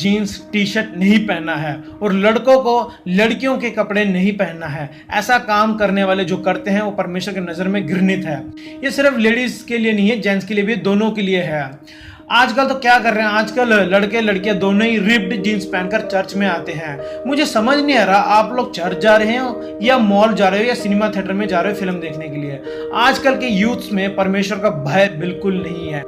Jeans T shirt नहीं पहनना है और लड़कों को लड़कियों के कपड़े नहीं पहनना है। ऐसा काम करने वाले जो करते हैं वो परमेश्वर की नज़र में घृणित है। ये सिर्फ लेडीज के लिए नहीं है, जेंट्स के लिए भी, दोनों के लिए है। आजकल तो क्या कर रहे हैं, आजकल लड़के लड़कियां दोनों ही रिप्ड जीन्स पहनकर चर्च में आते हैं। मुझे समझ नहीं आ रहा आप लोग चर्च जा रहे हो या मॉल जा रहे हो या सिनेमा थिएटर में जा रहे हो फिल्म देखने के लिए। आजकल के यूथ्स में परमेश्वर का भय बिल्कुल नहीं है।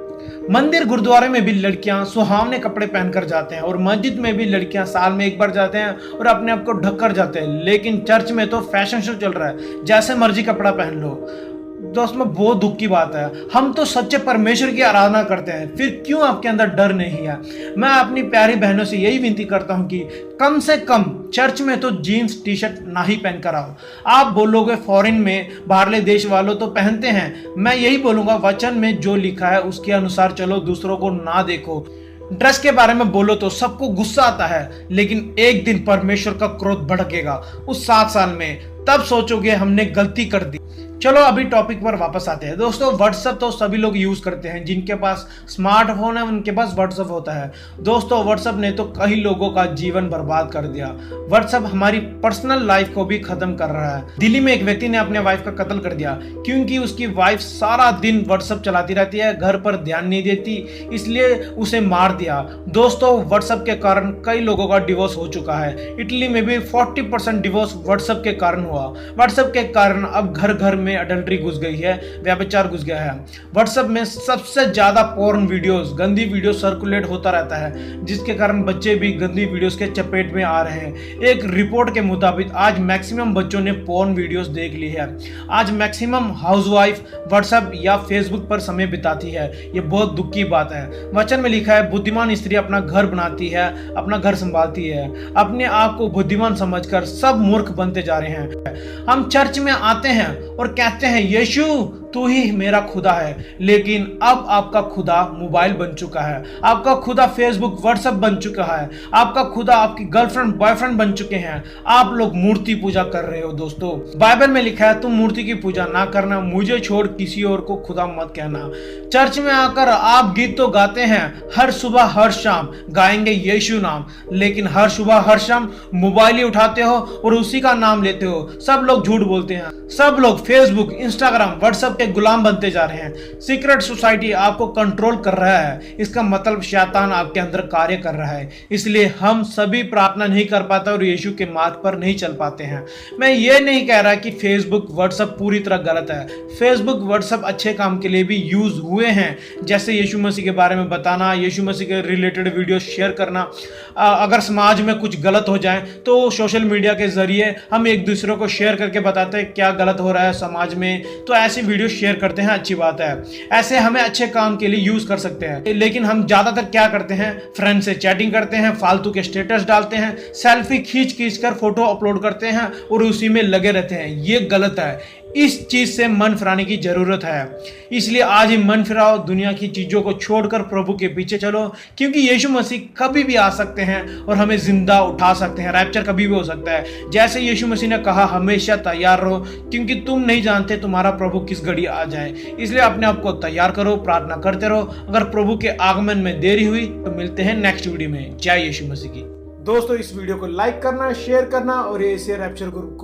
मंदिर गुरुद्वारे में भी लड़कियां सुहावने कपड़े पहनकर जाते हैं और मस्जिद में भी लड़कियां साल में एक बार जाते हैं और अपने आप को ढक कर जाते हैं। लेकिन चर्च में तो फैशन शो चल रहा है, जैसे मर्जी कपड़ा पहन लो। दोस्त में बहुत दुख की बात है, हम तो सच्चे परमेश्वर की आराधना करते हैं, फिर क्यों आपके अंदर डर नहीं है। मैं अपनी प्यारी बहनों से यही विनती करता हूं कि कम से कम चर्च में तो जीन्स टी शर्ट ना ही पहन कर आओ। आप बोलोगे फॉरेन में बाहरले देश वालों तो पहनते हैं, मैं यही बोलूंगा वचन में जो लिखा है उसके अनुसार चलो, दूसरों को ना देखो। ड्रेस के बारे में बोलो तो सबको गुस्सा आता है, लेकिन एक दिन परमेश्वर का क्रोध भड़केगा उस 7 साल में, तब सोचोगे हमने गलती कर दी। चलो अभी टॉपिक पर वापस आते हैं। दोस्तों व्हाट्सएप तो सभी लोग यूज करते हैं, जिनके पास स्मार्टफोन है उनके पास व्हाट्सएप होता है। दोस्तों व्हाट्सएप ने तो कई लोगों का जीवन बर्बाद कर दिया। व्हाट्सएप हमारी पर्सनल लाइफ को भी खत्म कर रहा है। दिल्ली में एक व्यक्ति ने अपने वाइफ का कत्ल कर दिया क्योंकि उसकी वाइफ सारा दिन व्हाट्सएप चलाती रहती है, घर पर ध्यान नहीं देती, इसलिए उसे मार दिया। दोस्तों व्हाट्सएप के कारण कई लोगों का डिवोर्स हो चुका है। इटली में भी 40% डिवोर्स व्हाट्सएप के कारण हुआ। व्हाट्सएप के कारण अब घर घर में अडल्ट्री घुस गई है, व्यभिचार घुस गया है। व्हाट्सएप में सबसे ज्यादा पोर्न वीडियोस, गंदी वीडियो सर्कुलेट होता रहता है, जिसके कारण बच्चे भी गंदी वीडियोस के चपेट में आ रहे हैं। एक रिपोर्ट के मुताबिक आज मैक्सिमम बच्चों ने पोर्न वीडियोस देख ली है। आज मैक्सिमम हाउसवाइफ व्हाट्सएप या फेसबुक पर समय बिताती है। ये बहुत दुख की बात है। वचन में लिखा है बुद्धिमान स्त्री अपना घर बनाती है, अपना घर संभालती है। अपने आप को बुद्धिमान समझकर सब मूर्ख बनते जा रहे हैं। हम चर्च में आते हैं और कहते हैं यीशु तू ही मेरा खुदा है, लेकिन अब आपका खुदा मोबाइल बन चुका है, आपका खुदा फेसबुक व्हाट्सएप बन चुका है, आपका खुदा आपकी गर्लफ्रेंड बॉयफ्रेंड बन चुके हैं। आप लोग मूर्ति पूजा कर रहे हो। दोस्तों बाइबल में लिखा है तुम मूर्ति की पूजा ना करना, मुझे छोड़ किसी और को खुदा मत कहना। चर्च में आकर आप गीत तो गाते हैं, हर सुबह हर शाम गाएंगे यीशु नाम, लेकिन हर सुबह हर शाम मोबाइल ही उठाते हो और उसी का नाम लेते हो। सब लोग झूठ बोलते हैं, सब लोग फेसबुक इंस्टाग्राम व्हाट्सएप के गुलाम बनते जा रहे हैं। सीक्रेट सोसाइटी आपको कंट्रोल कर रहा है, इसका मतलब शैतान आपके अंदर कार्य कर रहा है। इसलिए हम सभी प्रार्थना नहीं कर पाते और यीशु के मार्ग पर नहीं चल पाते हैं। मैं ये नहीं कह रहा कि फेसबुक व्हाट्सएप पूरी तरह गलत है। फेसबुक व्हाट्सएप अच्छे काम के लिए भी यूज हुए हैं, जैसे यीशु मसीह के बारे में बताना, यीशु मसीह के रिलेटेड वीडियो शेयर करना। अगर समाज में कुछ गलत हो जाए तो सोशल मीडिया के जरिए हम एक दूसरे को शेयर करके बताते हैं क्या गलत हो रहा है समाज में, तो ऐसी वीडियो शेयर करते हैं, अच्छी बात है। ऐसे हमें अच्छे काम के लिए यूज कर सकते हैं। लेकिन हम ज्यादातर क्या करते हैं, फ्रेंड से चैटिंग करते हैं, फालतू के स्टेटस डालते हैं, सेल्फी खींच खींच कर फोटो अपलोड करते हैं और उसी में लगे रहते हैं। ये गलत है। इस चीज से मन फिराने की जरूरत है। इसलिए आज ही मन फिराओ, दुनिया की चीजों को छोड़कर प्रभु के पीछे चलो, क्योंकि यीशु मसीह कभी भी आ सकते हैं और हमें जिंदा उठा सकते हैं। रैप्चर कभी भी हो सकता है। जैसे यीशु मसीह ने कहा हमेशा तैयार रहो, क्योंकि तुम नहीं जानते तुम्हारा प्रभु किस घड़ी आ जाए। इसलिए अपने आप को तैयार करो, प्रार्थना करते रहो। अगर प्रभु के आगमन में देरी हुई तो मिलते हैं नेक्स्ट वीडियो में। जय यीशु मसीह की। दोस्तों इस वीडियो को लाइक करना, शेयर करना और ये रैप्चर ग्रुप